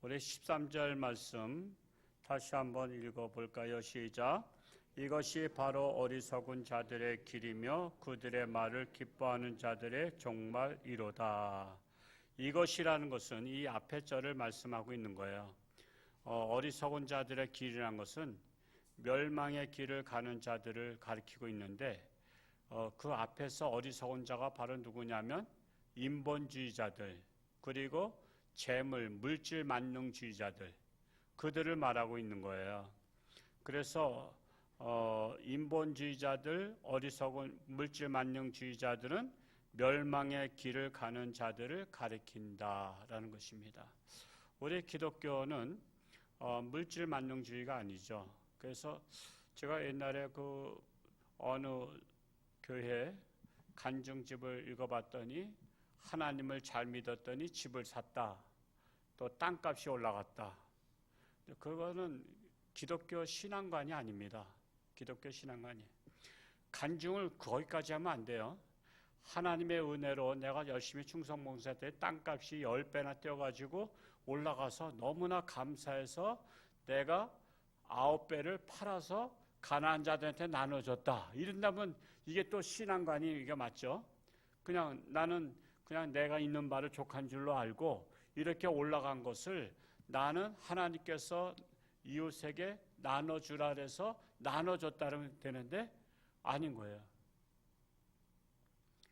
우리 13절 말씀 다시 한번 읽어볼까요? 시작. 이것이 바로 어리석은 자들의 길이며 그들의 말을 기뻐하는 자들의 종말이로다. 이것이라는 것은 이 앞에 절을 말씀하고 있는 거예요. 어리석은 자들의 길이라는 것은 멸망의 길을 가는 자들을 가리키고 있는데 그 앞에서 어리석은 자가 바로 누구냐면 인본주의자들, 그리고 재물, 물질 만능주의자들, 그들을 말하고 있는 거예요. 그래서 인본주의자들, 어리석은 물질 만능주의자들은 멸망의 길을 가는 자들을 가리킨다라는 것입니다. 우리 기독교는 물질 만능주의가 아니죠. 그래서 제가 옛날에 어느 교회 간증집을 읽어봤더니 하나님을 잘 믿었더니 집을 샀다. 또 땅값이 올라갔다. 그거는 기독교 신앙관이 아닙니다. 기독교 신앙관이. 간증을 거기까지 하면 안 돼요. 하나님의 은혜로 내가 열심히 충성봉사했더니 땅값이 10배나 뛰어가지고 올라가서 너무나 감사해서 내가 9배를 팔아서 가난한 자들한테 나눠줬다. 이런다면 이게 또 신앙관이 이게 맞죠? 나는 내가 있는 바를 족한 줄로 알고 이렇게 올라간 것을 나는 하나님께서 이웃에게 나눠주라 해서 나눠줬다면 되는데 아닌 거예요.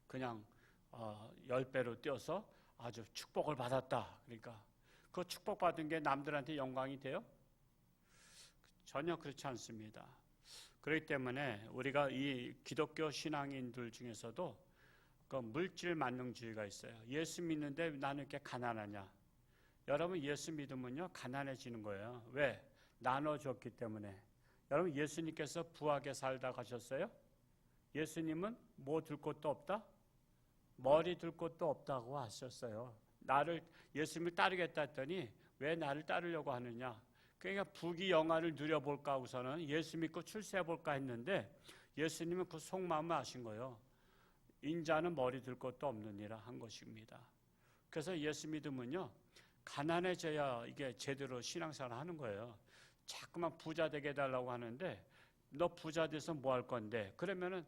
그냥 10배로 뛰어서 아주 축복을 받았다. 그러니까 그 축복받은 게 남들한테 영광이 돼요? 전혀 그렇지 않습니다. 그렇기 때문에 우리가 이 기독교 신앙인들 중에서도 그 물질 만능주의가 있어요. 예수 믿는데 나는 이렇게 가난하냐? 여러분 예수 믿으면요 가난해지는 거예요. 왜? 나눠줬기 때문에. 여러분 예수님께서 부하게 살다 가셨어요? 예수님은 뭐 들 곳도 없다? 머리 들 곳도 없다고 하셨어요. 예수님을 따르겠다 했더니 왜 나를 따르려고 하느냐? 그러니까 부귀 영화를 누려볼까 하고서는 예수 믿고 출세해볼까 했는데 예수님은 그 속마음을 아신 거예요. 인자는 머리 들 것도 없느니라 한 것입니다. 그래서 예수 믿으면요 가난해져야 이게 제대로 신앙생활 하는 거예요. 자꾸만 부자 되게 해달라고 하는데 너 부자 돼서 뭐 할 건데? 그러면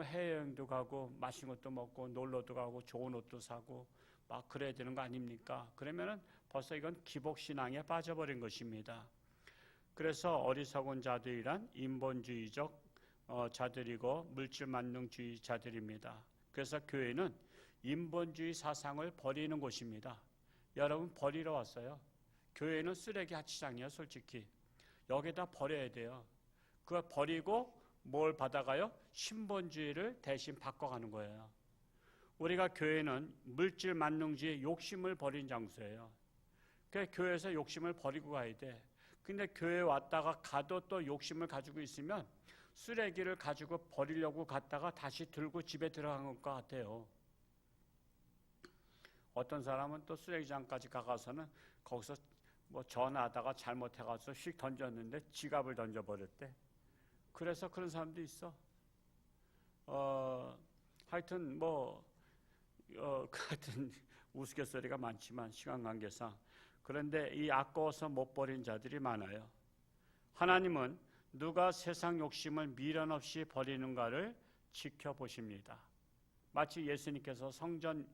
해외여행도 가고 맛있는 것도 먹고 놀러도 가고 좋은 옷도 사고 막 그래야 되는 거 아닙니까? 그러면은 벌써 이건 기복신앙에 빠져버린 것입니다. 그래서 어리석은 자들이란 인본주의적 자들이고 물질 만능주의 자들입니다. 그래서 교회는 인본주의 사상을 버리는 곳입니다. 여러분 버리러 왔어요. 교회는 쓰레기 하치장이에요. 솔직히 여기다 버려야 돼요. 그걸 버리고 뭘 받아가요? 신본주의를 대신 바꿔가는 거예요. 우리가 교회는 물질 만능주의 욕심을 버린 장소예요. 그래서 교회에서 욕심을 버리고 가야 돼. 근데 교회 왔다가 가도 또 욕심을 가지고 있으면 쓰레기를 가지고 버리려고 갔다가 다시 들고 집에 들어간 것 같아요. 어떤 사람은 또 쓰레기장까지 가가서는 거기서 뭐 전화하다가 잘못해가서 휙 던졌는데 지갑을 던져버렸대. 그래서 그런 사람도 있어. 하여튼 하여튼 우스갯소리가 많지만 시간 관계상. 그런데 이 아까워서 못 버린 자들이 많아요. 하나님은 누가 세상 욕심을 미련 없이 버리는가를 지켜보십니다. 마치 예수님께서 성전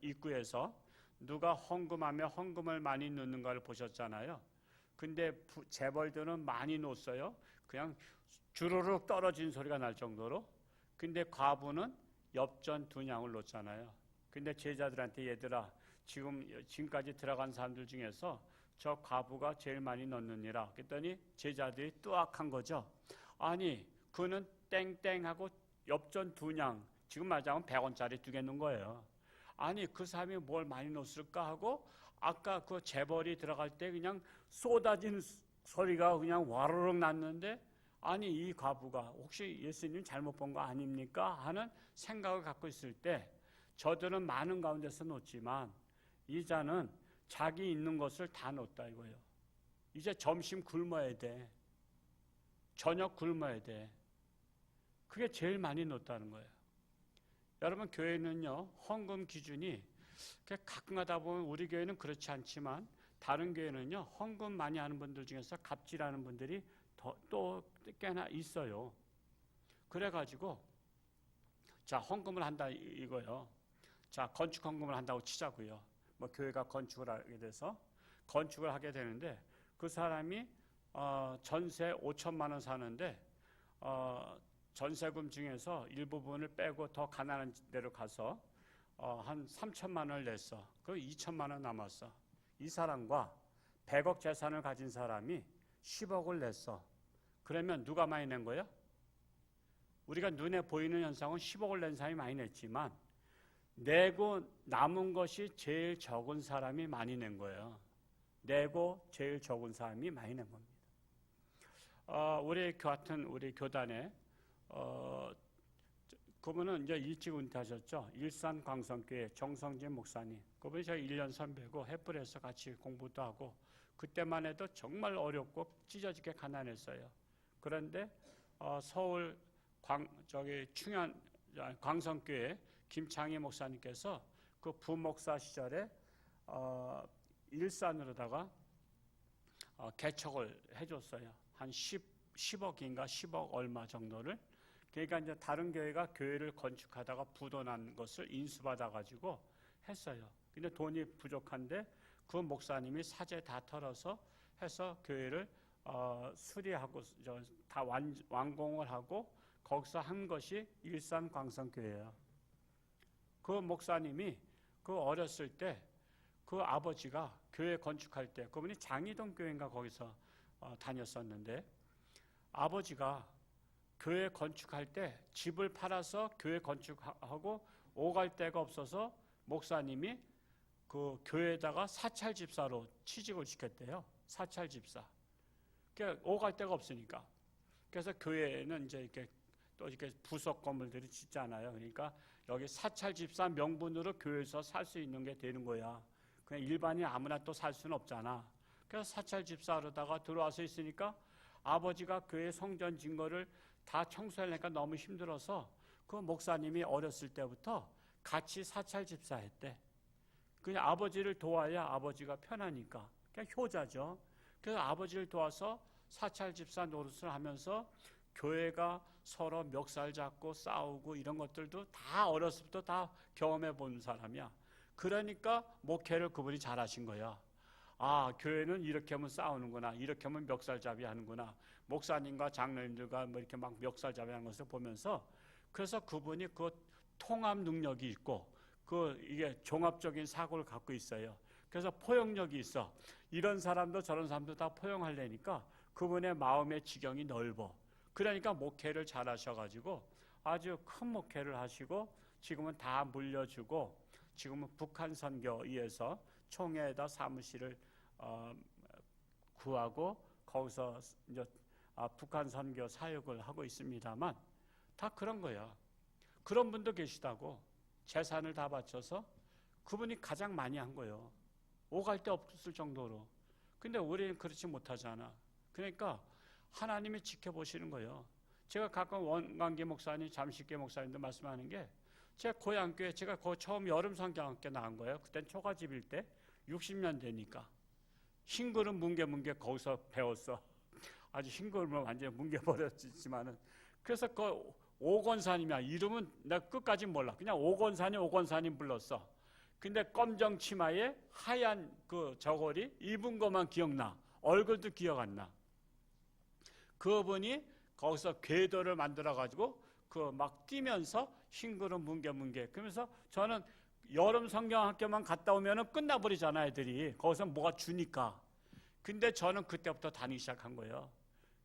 입구에서 누가 헌금하며 헌금을 많이 넣는가를 보셨잖아요. 근데 재벌들은 많이 놓았어요. 그냥 주르륵 떨어진 소리가 날 정도로. 근데 과부는 엽전 2냥을 놓잖아요. 근데 제자들한테 얘들아 지금까지 들어간 사람들 중에서 저 과부가 제일 많이 넣느니라. 그랬더니 제자들이 뜨악한 거죠. 아니 그는 땡땡하고 엽전 2냥 지금 말하자면 100원짜리 2개 넣은 거예요. 아니 그 사람이 뭘 많이 넣었을까 하고 아까 그 재벌이 들어갈 때 그냥 쏟아진 소리가 그냥 와르륵 났는데 아니 이 과부가 혹시 예수님 잘못 본 거 아닙니까? 하는 생각을 갖고 있을 때 저들은 많은 가운데서 놓지만 이 자는 자기 있는 것을 다 놓았다 이거예요. 이제 점심 굶어야 돼. 저녁 굶어야 돼. 그게 제일 많이 놓았다는 거예요. 여러분 교회는요 헌금 기준이 가끔 가다 보면 우리 교회는 그렇지 않지만 다른 교회는요, 헌금 많이 하는 분들 중에서 갑질하는 분들이 또 꽤나 있어요. 그래가지고 자, 헌금을 한다 이거요. 자, 건축 헌금을 한다고 치자고요. 뭐 교회가 건축을 하게 돼서 건축을 하게 되는데 그 사람이 전세 5천만 원 사는데 전세금 중에서 일부분을 빼고 더 가난한 데로 가서 한 3천만 원을 냈어. 그 2천만 원 남았어. 이 사람과 100억 재산을 가진 사람이 10억을 냈어. 그러면 누가 많이 낸 거야? 우리가 눈에 보이는 현상은 10억을 낸 사람이 많이 냈지만 내고 남은 것이 제일 적은 사람이 많이 낸 거예요. 내고 제일 적은 사람이 많이 낸 겁니다. 우리 같은 우리 교단에 그분은 이제 일찍 은퇴하셨죠. 일산 광성교회 정성진 목사님. 그분이 저희 1년 선배고 햇불에서 같이 공부도 하고 그때만 해도 정말 어렵고 찢어지게 가난했어요. 그런데 서울 충현 광성교회 김창희 목사님께서 그 부목사 시절에 일산으로다가 개척을 해줬어요. 한 10억인가 10억 얼마 정도를. 그러니까 이제 다른 교회가 교회를 건축하다가 부도난 것을 인수받아가지고 했어요. 근데 돈이 부족한데 그 목사님이 사재 다 털어서 해서 교회를 수리하고 다 완공을 하고 거기서 한 것이 일산 광성교회예요. 그 목사님이 그 어렸을 때 그 아버지가 교회 건축할 때 그분이 장이동 교회인가 거기서 다녔었는데 아버지가 교회 건축할 때 집을 팔아서 교회 건축하고 오갈 데가 없어서 목사님이 그 교회에다가 사찰 집사로 취직을 시켰대요. 사찰 집사. 그러니까 오갈 데가 없으니까. 그래서 교회에는 이제 이렇게 또 이렇게 부속 건물들이 짓잖아요. 그러니까 여기 사찰 집사 명분으로 교회에서 살 수 있는 게 되는 거야. 그냥 일반인 아무나 또 살 수는 없잖아. 그래서 사찰 집사로다가 들어와서 있으니까 아버지가 교회 성전 증거를 다 청소하려니까 너무 힘들어서 그 목사님이 어렸을 때부터 같이 사찰 집사했대. 그냥 아버지를 도와야 아버지가 편하니까. 그냥 효자죠. 그래서 아버지를 도와서 사찰 집사 노릇을 하면서 교회가 서로 멱살 잡고 싸우고 이런 것들도 다 어렸을 때부터 다 경험해 본 사람이야. 그러니까 목회를 그분이 잘하신 거야. 아, 교회는 이렇게 하면 싸우는구나. 이렇게 하면 멱살잡이 하는구나. 목사님과 장로님들과 뭐 이렇게 막 멱살잡이 하는 것을 보면서 그래서 그분이 그 통합 능력이 있고 이게 종합적인 사고를 갖고 있어요. 그래서 포용력이 있어. 이런 사람도 저런 사람도 다 포용하려니까 그분의 마음의 지경이 넓어. 그러니까 목회를 잘 하셔가지고 아주 큰 목회를 하시고 지금은 다 물려주고 지금은 북한 선교위에서 총회에다 사무실을 구하고 거기서 이제 북한 선교 사역을 하고 있습니다만 다 그런 거야. 그런 분도 계시다고 재산을 다 바쳐서 그분이 가장 많이 한 거예요. 오갈 데 없을 정도로. 근데 우리는 그렇지 못하잖아. 그러니까 하나님이 지켜보시는 거예요. 제가 가끔 원광기 목사님, 잠식교 목사님도 말씀하는 게 제 고향교회 제가 그 처음 여름 성경학교 나온 거예요. 그땐 초가집일 때 60년 되니까 흰 그릇 뭉게뭉게 거기서 배웠어. 아주 흰 그릇을 완전히 뭉개버렸지만은 그래서 그 오건사님이야. 이름은 내가 끝까지 몰라. 그냥 오건사님 불렀어. 근데 검정 치마에 하얀 그 저고리 입은 것만 기억나. 얼굴도 기억 안 나. 그분이 거기서 궤도를 만들어가지고 그 막 뛰면서 흰그릇 뭉게뭉게. 그러면서 저는 여름 성경학교만 갔다 오면은 끝나버리잖아, 애들이. 거기서 뭐가 주니까. 근데 저는 그때부터 다니기 시작한 거예요.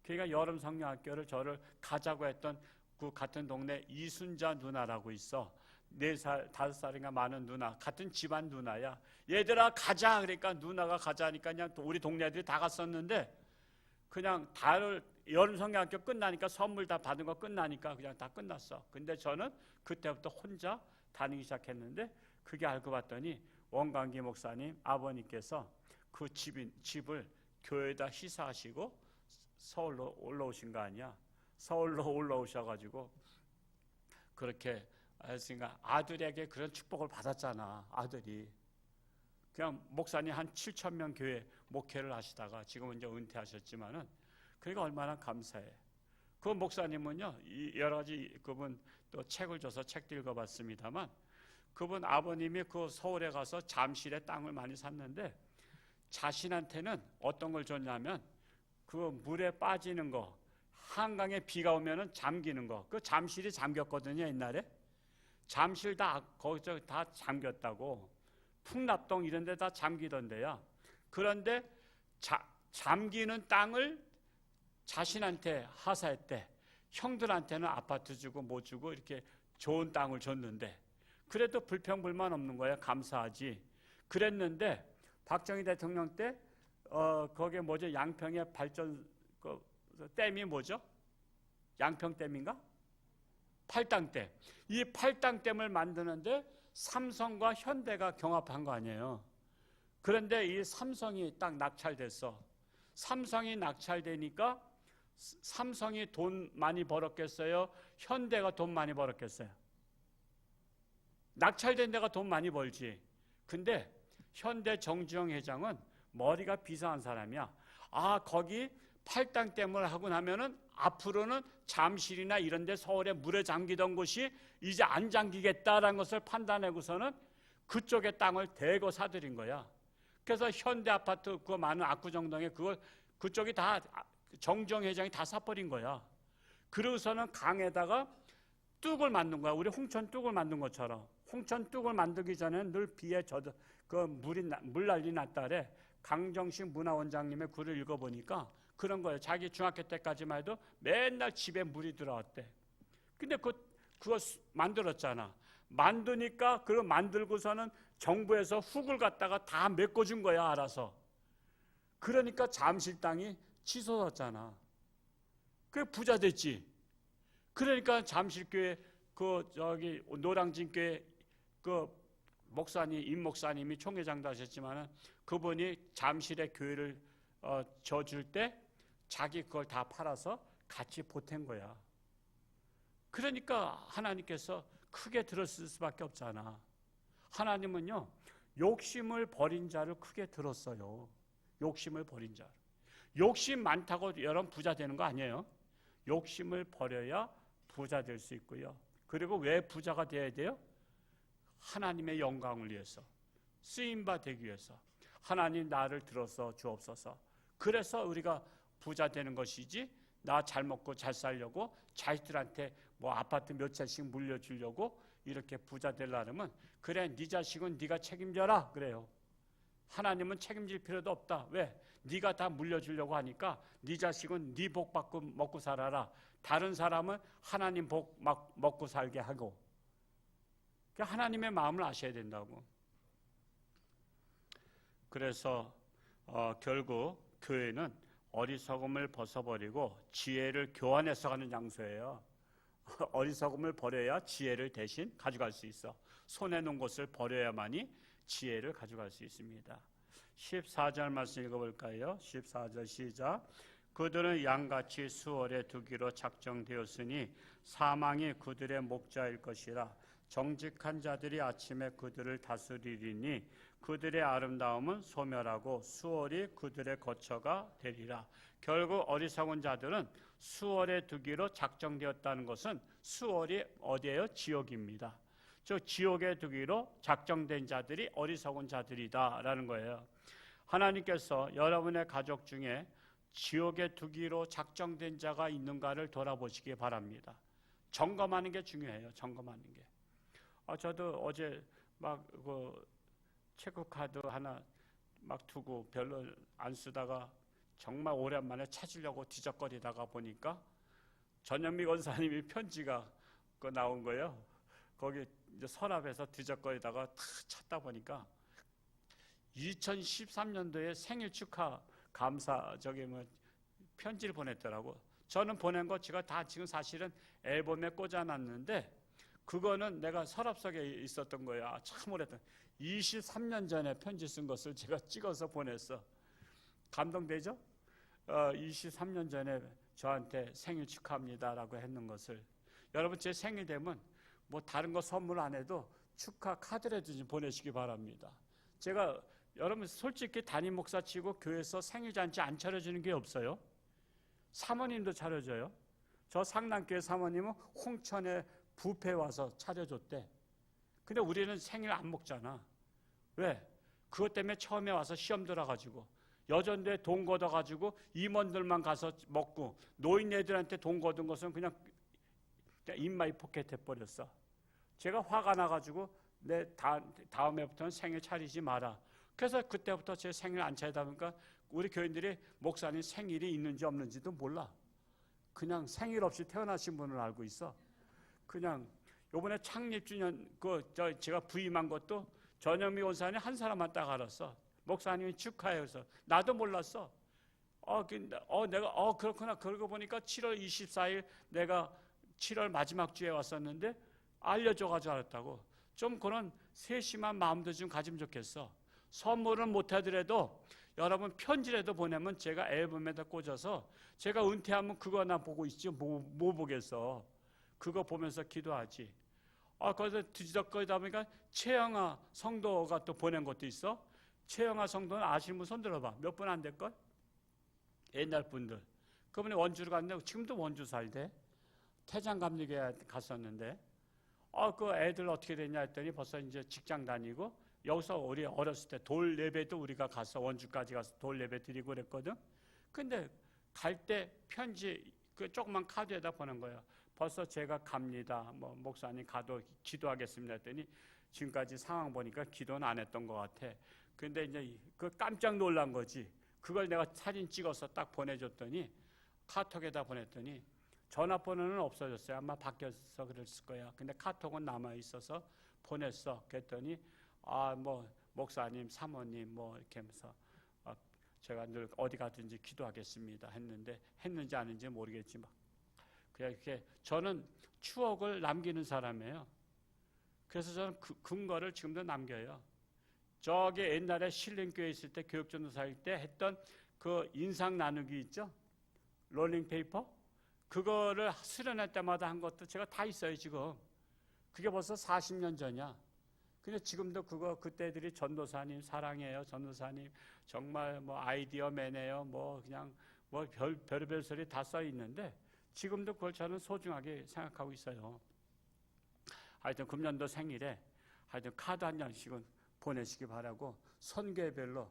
그러니까 여름 성경학교를 저를 가자고 했던 그 같은 동네 이순자 누나라고 있어. 4살, 5살인가 많은 누나. 같은 집안 누나야. 얘들아 가자. 그러니까 누나가 가자니까 그냥 우리 동네 애들이 다 갔었는데 그냥 여름 성경학교 끝나니까 선물 다 받은 거 끝나니까 그냥 다 끝났어. 근데 저는 그때부터 혼자 다니기 시작했는데 그게 알고 봤더니 원광기 목사님 아버님께서 그 집을 교회에다 희사하시고 서울로 올라오신 거 아니야. 서울로 올라오셔가지고 그렇게 했으니까 아들에게 그런 축복을 받았잖아. 아들이. 그냥 목사님 한 7천 명 교회 목회를 하시다가 지금은 이제 은퇴하셨지만은 그러니까 얼마나 감사해. 그 목사님은요, 여러 가지 그분 또 책을 줘서 책도 읽어봤습니다만 그분 아버님이 그 서울에 가서 잠실에 땅을 많이 샀는데 자신한테는 어떤 걸 줬냐면 그 물에 빠지는 거, 한강에 비가 오면은 잠기는 거. 그 잠실이 잠겼거든요, 옛날에. 잠실 다 거기서 다 잠겼다고. 풍납동 이런 데 다 잠기던데요. 그런데 잠기는 땅을 자신한테 하사했대. 형들한테는 아파트 주고 못 주고 이렇게 좋은 땅을 줬는데 그래도 불평불만 없는 거야. 감사하지. 그랬는데 박정희 대통령 때 거기에 뭐죠? 양평의 발전 그 댐이 뭐죠? 양평댐인가? 팔당댐. 이 팔당댐을 만드는데 삼성과 현대가 경합한 거 아니에요. 그런데 이 삼성이 딱 낙찰됐어. 삼성이 낙찰되니까 삼성이 돈 많이 벌었겠어요? 현대가 돈 많이 벌었겠어요? 낙찰된 데가 돈 많이 벌지. 근데 현대 정주영 회장은 머리가 비상한 사람이야. 아, 거기 팔당댐을 하고 나면은 앞으로는 잠실이나 이런 데 서울에 물에 잠기던 곳이 이제 안 잠기겠다라는 것을 판단하고서는 그쪽에 땅을 대거 사들인 거야. 그래서 현대 아파트 그 많은 압구정동에 그쪽이 다 정주영 회장이 다 사버린 거야. 그러고서는 강에다가 뚝을 만든 거야. 우리 홍천 뚝을 만든 것처럼. 홍천 뚝을 만들기 전에는 늘 비에 젖어 물 난리 났다 그래. 강정식 문화원장님의 글을 읽어보니까 그런 거예요. 자기 중학교 때까지만 해도 맨날 집에 물이 들어왔대. 근데 그거 만들었잖아. 만드니까 그걸 만들고서는 정부에서 훅을 갖다가 다 메꿔준 거야, 알아서. 그러니까 잠실 땅이 치솟았잖아. 그게 부자 됐지. 그러니까 잠실교회 노량진교회 목사님, 임 목사님이 총회장도 하셨지만은 그분이 잠실의 교회를 져줄 때 자기 그걸 다 팔아서 같이 보탠 거야. 그러니까 하나님께서 크게 들었을 수밖에 없잖아. 하나님은요, 욕심을 버린 자를 크게 들었어요. 욕심을 버린 자. 욕심 많다고 여러분 부자 되는 거 아니에요. 욕심을 버려야 부자 될 수 있고요. 그리고 왜 부자가 돼야 돼요? 하나님의 영광을 위해서, 쓰임바 되기 위해서. 하나님 나를 들어서 주옵소서. 그래서 우리가 부자 되는 것이지, 나 잘 먹고 잘 살려고 자식들한테 뭐 아파트 몇 채씩 물려주려고 이렇게 부자 되려면, 그래 네 자식은 네가 책임져라 그래요. 하나님은 책임질 필요도 없다. 왜? 네가 다 물려주려고 하니까 네 자식은 네 복 받고 먹고 살아라. 다른 사람은 하나님 복 먹고 살게 하고. 하나님의 마음을 아셔야 된다고. 그래서 결국 교회는 어리석음을 벗어버리고 지혜를 교환해서 가는 장소예요. 어리석음을 버려야 지혜를 대신 가져갈 수 있어. 손에 놓은 것을 버려야만이 지혜를 가져갈 수 있습니다. 14절 말씀 읽어볼까요? 14절 시작. 그들은 양같이 수월에 두기로 작정되었으니 사망이 그들의 목자일 것이라. 정직한 자들이 아침에 그들을 다스리리니 그들의 아름다움은 소멸하고 수월이 그들의 거처가 되리라. 결국 어리석은 자들은 수월에 두기로 작정되었다는 것은 수월이 어디예요? 지옥입니다. 즉 지옥에 두기로 작정된 자들이 어리석은 자들이다라는 거예요. 하나님께서 여러분의 가족 중에 지옥에 두기로 작정된 자가 있는가를 돌아보시기 바랍니다. 점검하는 게 중요해요. 점검하는 게. 저도 어제 막 체크카드 하나 막 두고 별로 안 쓰다가 정말 오랜만에 찾으려고 뒤적거리다가 보니까 전현미 권사님이 편지가 나온 거예요. 거기 이제 서랍에서 뒤적거리다가 탁 찾다 보니까 2013년도에 생일 축하 감사 편지를 보냈더라고. 저는 보낸 거 제가 다 지금 사실은 앨범에 꽂아놨는데 그거는 내가 서랍 속에 있었던 거야. 참 오래된 23년 전에 편지 쓴 것을 제가 찍어서 보냈어. 감동되죠? 23년 전에 저한테 생일 축하합니다라고 했는 것을. 여러분 제 생일 되면 뭐 다른 거 선물 안 해도 축하 카드라도 좀 보내시기 바랍니다. 제가 여러분 솔직히 담임 목사 치고 교회에서 생일잔치 안 차려주는 게 없어요. 사모님도 차려줘요. 저 상남교회 사모님은 홍천에 뷔페 와서 차려줬대. 근데 우리는 생일 안 먹잖아. 왜? 그것 때문에 처음에 와서 시험 들어가지고 여전도에 돈 걷어가지고 임원들만 가서 먹고 노인네들한테 돈 걷은 것은 그냥 인마이 포켓 해버렸어. 제가 화가 나가지고 내 다음 해부터는 생일 차리지 마라. 그래서 그때부터 제 생일 안 차리다 보니까 우리 교인들이 목사님 생일이 있는지 없는지도 몰라. 그냥 생일 없이 태어나신 분을 알고 있어. 그냥 요번에 창립주년 제가 부임한 것도 전영미 원사님 한 사람만 딱 알았어. 목사님이 축하해요. 그래서 나도 몰랐어. 내가 그렇구나. 그러고 보니까 7월 24일 내가 7월 마지막 주에 왔었는데 알려줘가지고 알았다고. 좀 그런 세심한 마음도 좀 가지면 좋겠어. 선물은 못하더라도 여러분 편지라도 보내면 제가 앨범에다 꽂아서 제가 은퇴하면 그거나 보고 있지 뭐 보겠어. 그거 보면서 기도하지. 거기서 뒤적거리다 보니까 최영아 성도가 또 보낸 것도 있어. 최영아 성도는 아시는 분 손 들어봐. 몇 분 안 될걸? 옛날 분들. 그분이 원주로 갔는데 지금도 원주 살대. 태장감리교회 갔었는데 그 애들 어떻게 됐냐 했더니 벌써 이제 직장 다니고 여기서 우리 어렸을 때 돌 예배도 우리가 가서 원주까지 가서 돌 예배 드리고 그랬거든. 근데 갈 때 편지 그 조그만 카드에다 보낸 거예요. 벌써 제가 갑니다. 목사님 가도 기도하겠습니다 했더니 지금까지 상황 보니까 기도는 안 했던 것 같아. 근데 이제 그 깜짝 놀란 거지. 그걸 내가 사진 찍어서 딱 보내줬더니 카톡에다 보냈더니 전화번호는 없어졌어요. 아마 바뀌어서 그랬을 거야. 근데 카톡은 남아 있어서 보냈어. 그랬더니 목사님, 사모님 이렇게 하면서 제가 늘 어디 가든지 기도하겠습니다 했는데 했는지 아닌지 모르겠지만 그냥 이렇게 저는 추억을 남기는 사람이에요. 그래서 저는 근거를 지금도 남겨요. 저기 옛날에 신림교회 있을 때 교육전도사일 때 했던 그 인상 나누기 있죠? 롤링페이퍼? 그거를 수련할 때마다 한 것도 제가 다 있어요 지금. 그게 벌써 40년 전이야. 근데 지금도 그때들이 전도사님 사랑해요. 전도사님 정말 아이디어 매네요. 그냥 별별 소리 다 써 있는데 지금도 그걸 저는 소중하게 생각하고 있어요. 하여튼 금년도 생일에 하여튼 카드 한 장씩은 보내시기 바라고 선교회별로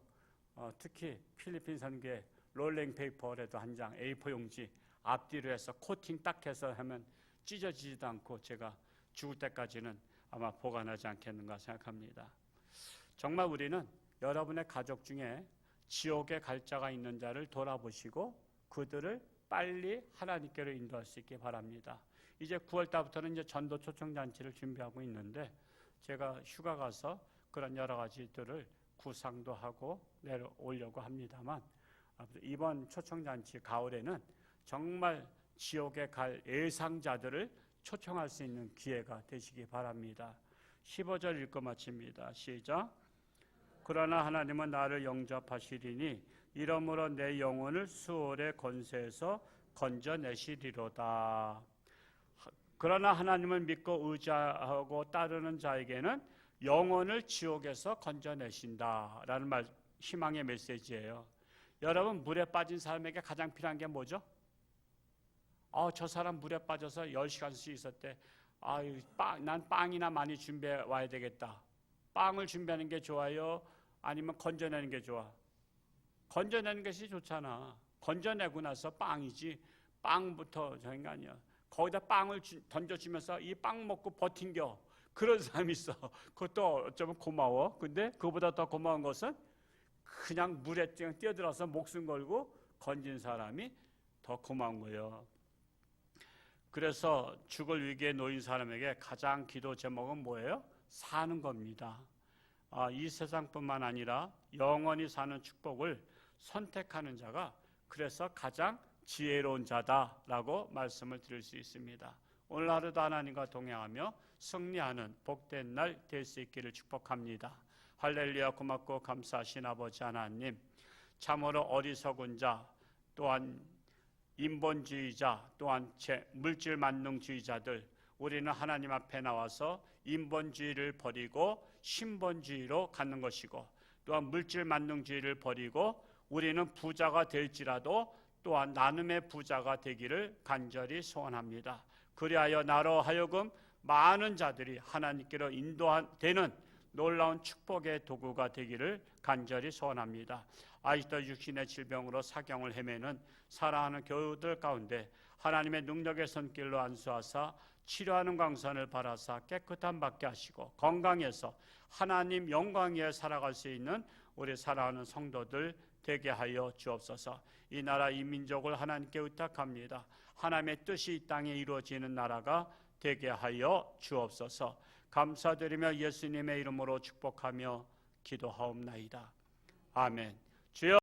특히 필리핀 선교회 롤링페이퍼라도 한 장 A4 용지 앞뒤로 해서 코팅 딱 해서 하면 찢어지지도 않고 제가 죽을 때까지는 아마 보관하지 않겠는가 생각합니다. 정말 우리는 여러분의 가족 중에 지옥에 갈 자가 있는 자를 돌아보시고 그들을 빨리 하나님께로 인도할 수 있게 바랍니다. 이제 9월 달부터는 이제 전도 초청잔치를 준비하고 있는데 제가 휴가 가서 그런 여러 가지들을 구상도 하고 내려오려고 합니다만 이번 초청잔치 가을에는 정말 지옥에 갈 예상자들을 초청할 수 있는 기회가 되시기 바랍니다. 15절 읽고 마칩니다. 시작. 그러나 하나님은 나를 영접하시리니 이러므로 내 영혼을 수월의 권세에서 건져내시리로다. 그러나 하나님을 믿고 의지하고 따르는 자에게는 영혼을 지옥에서 건져내신다라는 희망의 메시지예요. 여러분 물에 빠진 사람에게 가장 필요한 게 뭐죠? 저 사람 물에 빠져서 10시간씩 있었대. 난 빵이나 많이 준비해 와야 되겠다. 빵을 준비하는 게 좋아요? 아니면 건져내는 게 좋아? 건져내는 것이 좋잖아. 건져내고 나서 빵이지. 빵부터 저 인간이야. 거기다 빵을 던져주면서 이 빵 먹고 버틴겨. 그런 사람이 있어. 그것도 어쩌면 고마워. 근데 그보다 더 고마운 것은 그냥 물에 뛰어들어서 목숨 걸고 건진 사람이 더 고마운 거예요. 그래서 죽을 위기에 놓인 사람에게 가장 기도 제목은 뭐예요? 사는 겁니다. 이 세상뿐만 아니라 영원히 사는 축복을 선택하는 자가 그래서 가장 지혜로운 자다라고 말씀을 드릴 수 있습니다. 오늘 하루도 하나님과 동행하며 승리하는 복된 날 될 수 있기를 축복합니다. 할렐루야. 고맙고 감사하신 아버지 하나님, 참으로 어리석은 자 또한 인본주의자 또한 물질 만능주의자들 우리는 하나님 앞에 나와서 인본주의를 버리고 신본주의로 가는 것이고 또한 물질 만능주의를 버리고 우리는 부자가 될지라도 또한 나눔의 부자가 되기를 간절히 소원합니다. 그리하여 나로 하여금 많은 자들이 하나님께로 인도되는 놀라운 축복의 도구가 되기를 간절히 소원합니다. 아직도 육신의 질병으로 사경을 헤매는 사랑하는 교우들 가운데 하나님의 능력의 손길로 안수하사 치료하는 광선을 바라사 깨끗함 받게 하시고 건강해서 하나님 영광 위에 살아갈 수 있는 우리 사랑하는 성도들 되게 하여 주옵소서. 이 나라 이 민족을 하나님께 의탁합니다. 하나님의 뜻이 이 땅에 이루어지는 나라가 되게 하여 주옵소서. 감사드리며 예수님의 이름으로 축복하며 기도하옵나이다. 아멘. 주여